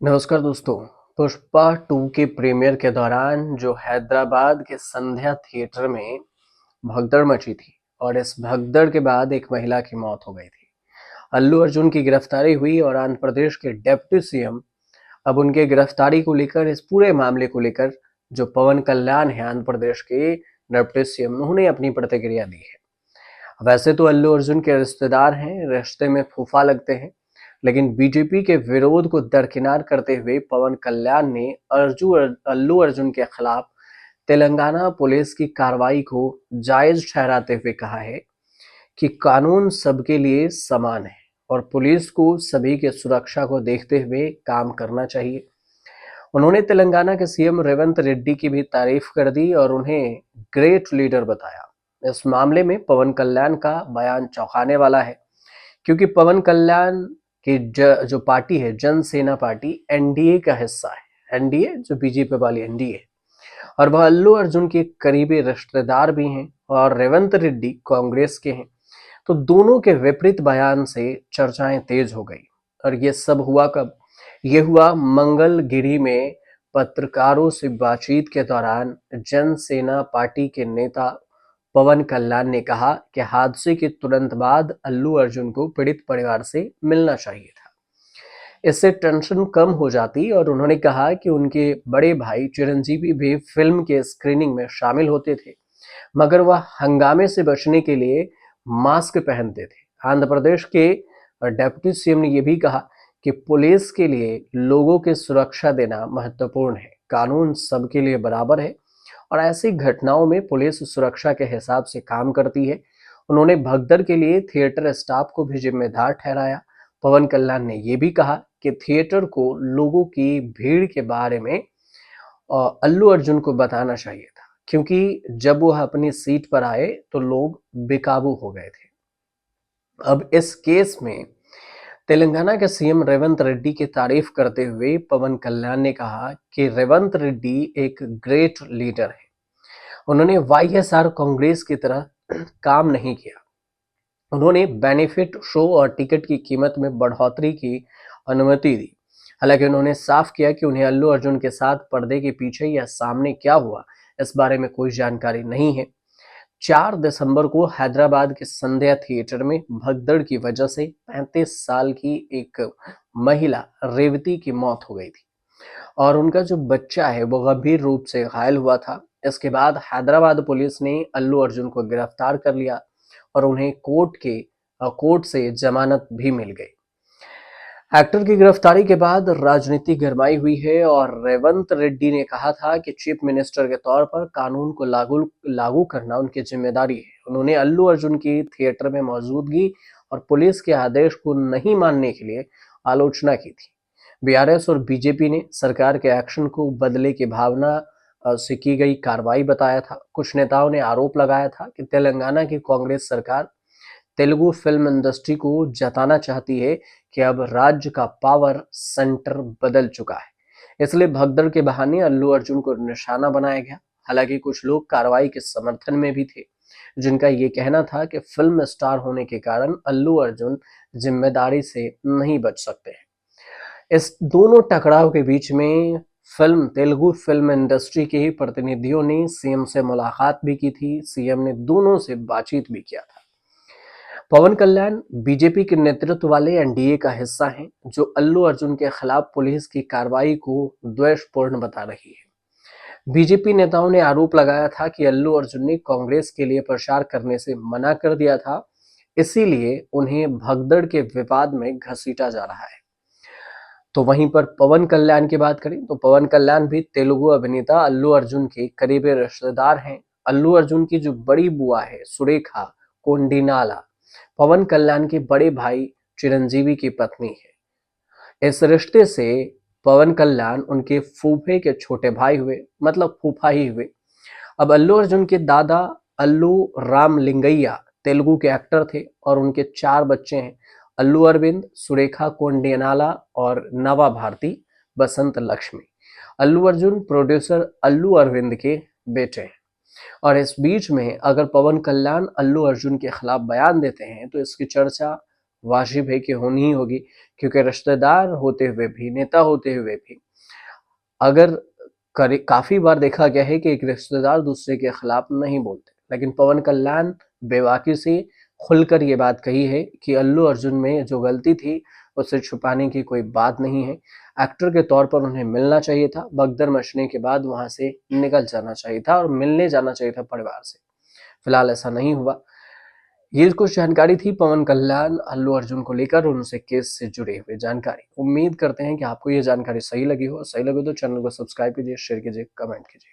नमस्कार दोस्तों। पुष्पा 2 के प्रीमियर के दौरान जो हैदराबाद के संध्या थिएटर में भगदड़ मची थी और इस भगदड़ के बाद एक महिला की मौत हो गई थी। अल्लू अर्जुन की गिरफ्तारी हुई और आंध्र प्रदेश के डिप्टी सीएम अब उनके गिरफ्तारी को लेकर, इस पूरे मामले को लेकर जो पवन कल्याण है आंध्र प्रदेश के डिप्टी सीएम, उन्होंने अपनी प्रतिक्रिया दी है। वैसे तो अल्लू अर्जुन के रिश्तेदार हैं, रिश्ते में फूफा लगते हैं, लेकिन बीजेपी के विरोध को दरकिनार करते हुए पवन कल्याण ने अल्लू अर्जुन के खिलाफ तेलंगाना पुलिस की कार्रवाई को जायज ठहराते हुए कहा है कि कानून सबके लिए समान है और पुलिस को सभी के सुरक्षा को देखते हुए काम करना चाहिए। उन्होंने तेलंगाना के सीएम रेवंत रेड्डी की भी तारीफ कर दी और उन्हें ग्रेट लीडर बताया। इस मामले में पवन कल्याण का बयान चौंकाने वाला है, क्योंकि पवन कल्याण की जो पार्टी है, जन सेना पार्टी, एनडीए का हिस्सा है। एनडीए जो बीजेपी वाली एनडीए, और वह अल्लू अर्जुन के करीबी रिश्तेदार भी हैं और रेवंत रेड्डी कांग्रेस के हैं। तो दोनों के विपरीत बयान से चर्चाएं तेज हो गई। और ये सब हुआ कब? ये हुआ मंगलगिरी में पत्रकारों से बातचीत के दौरान। जन सेना पार्टी के नेता पवन कल्याण ने कहा कि हादसे के तुरंत बाद अल्लू अर्जुन को पीड़ित परिवार से मिलना चाहिए था। इससे टेंशन कम हो जाती और उन्होंने कहा कि उनके बड़े भाई चिरंजीवी भी फिल्म के स्क्रीनिंग में शामिल होते थे, मगर वह हंगामे से बचने के लिए मास्क पहनते थे। आंध्र प्रदेश के डिप्टी सीएम ने यह भी कहा कि पुलिस के लिए लोगों की सुरक्षा देना महत्वपूर्ण है। कानून सबके लिए बराबर है और ऐसी घटनाओं में पुलिस सुरक्षा के हिसाब से काम करती है। उन्होंने भगदड़ के लिए थिएटर स्टाफ को भी जिम्मेदार ठहराया। पवन कल्याण ने यह भी कहा कि थिएटर को लोगों की भीड़ के बारे में अल्लू अर्जुन को बताना चाहिए था, क्योंकि जब वह अपनी सीट पर आए तो लोग बेकाबू हो गए थे। अब इस केस में तेलंगाना के सीएम रेवंत रेड्डी की तारीफ करते हुए पवन कल्याण ने कहा कि रेवंत रेड्डी एक ग्रेट लीडर है। उन्होंने वाईएसआर कांग्रेस की तरह काम नहीं किया। उन्होंने बेनिफिट शो और टिकट की कीमत में बढ़ोतरी की अनुमति दी। हालांकि उन्होंने साफ किया कि उन्हें अल्लू अर्जुन के साथ पर्दे के पीछे या सामने क्या हुआ, इस बारे में कोई जानकारी नहीं है। 4 दिसंबर को हैदराबाद के संध्या थिएटर में भगदड़ की वजह से 35 साल की एक महिला रेवती की मौत हो गई थी और उनका जो बच्चा है वो गंभीर रूप से घायल हुआ था। इसके बाद हैदराबाद पुलिस ने अल्लू अर्जुन को गिरफ्तार कर लिया और उन्हें कोर्ट से जमानत भी मिल गई। एक्टर की गिरफ्तारी के बाद राजनीति गरमाई हुई है और रेवंत रेड्डी ने कहा था कि चीफ मिनिस्टर के तौर पर कानून को लागू करना उनकी जिम्मेदारी है। उन्होंने अल्लू अर्जुन की थिएटर में मौजूदगी और पुलिस के आदेश को नहीं मानने के लिए आलोचना की थी। बीआरएस और बीजेपी ने सरकार के एक्शन को बदले की भावना से की गई कार्रवाई बताया था। कुछ नेताओं ने आरोप लगाया था कि तेलंगाना की कांग्रेस सरकार तेलुगु फिल्म इंडस्ट्री को जताना चाहती है कि अब राज्य का पावर सेंटर बदल चुका है, इसलिए भगदड़ के बहाने अल्लू अर्जुन को निशाना बनाया गया। हालांकि कुछ लोग कार्रवाई के समर्थन में भी थे, जिनका ये कहना था कि फिल्म स्टार होने के कारण अल्लू अर्जुन जिम्मेदारी से नहीं बच सकते हैं। इस दोनों टकराव के बीच में तेलुगु फिल्म इंडस्ट्री के ही प्रतिनिधियों ने सीएम से मुलाकात भी की थी। सीएम ने दोनों से बातचीत भी किया था। पवन कल्याण बीजेपी के नेतृत्व वाले एनडीए का हिस्सा हैं, जो अल्लू अर्जुन के खिलाफ पुलिस की कार्रवाई को द्वेषपूर्ण बता रही है। बीजेपी नेताओं ने आरोप लगाया था कि अल्लू अर्जुन ने कांग्रेस के लिए प्रचार करने से मना कर दिया था, इसीलिए उन्हें भगदड़ के विवाद में घसीटा जा रहा है। तो वहीं पर पवन कल्याण की बात करें तो पवन कल्याण भी तेलुगु अभिनेता अल्लू अर्जुन के करीबी रिश्तेदार हैं। अल्लू अर्जुन की जो बड़ी बुआ है सुरेखा कोंडिनाला, पवन कल्याण के बड़े भाई चिरंजीवी की पत्नी है। इस रिश्ते से पवन कल्याण उनके फूफे के छोटे भाई हुए, मतलब फूफा ही हुए। अब अल्लू अर्जुन के दादा अल्लू रामलिंगैया तेलुगु के एक्टर थे और उनके 4 बच्चे हैं, अल्लू अरविंद, सुरेखा कोंडिनाला और नवा भारती बसंत लक्ष्मी। अल्लू अर्जुन प्रोड्यूसर अल्लू अरविंद के बेटे हैं। और इस बीच में अगर पवन कल्याण अल्लू अर्जुन के खिलाफ बयान देते हैं तो इसकी चर्चा वाजिब है कि होनी ही होगी, क्योंकि रिश्तेदार होते हुए भी, नेता होते हुए भी अगर काफ़ी बार देखा गया है कि एक रिश्तेदार दूसरे के खिलाफ नहीं बोलते, लेकिन पवन कल्याण बेबाकी से खुलकर ये बात कही है कि अल्लू अर्जुन में जो गलती थी उसे छुपाने की कोई बात नहीं है। एक्टर के तौर पर उन्हें मिलना चाहिए था, भगदड़ मचने के बाद वहां से निकल जाना चाहिए था और मिलने जाना चाहिए था परिवार से। फिलहाल ऐसा नहीं हुआ। ये कुछ जानकारी थी पवन कल्याण अल्लू अर्जुन को लेकर उनसे केस से जुड़े हुए जानकारी। उम्मीद करते हैं कि आपको ये जानकारी सही लगी हो। सही लगे तो चैनल को सब्सक्राइब कीजिए, शेयर कीजिए, कमेंट कीजिए।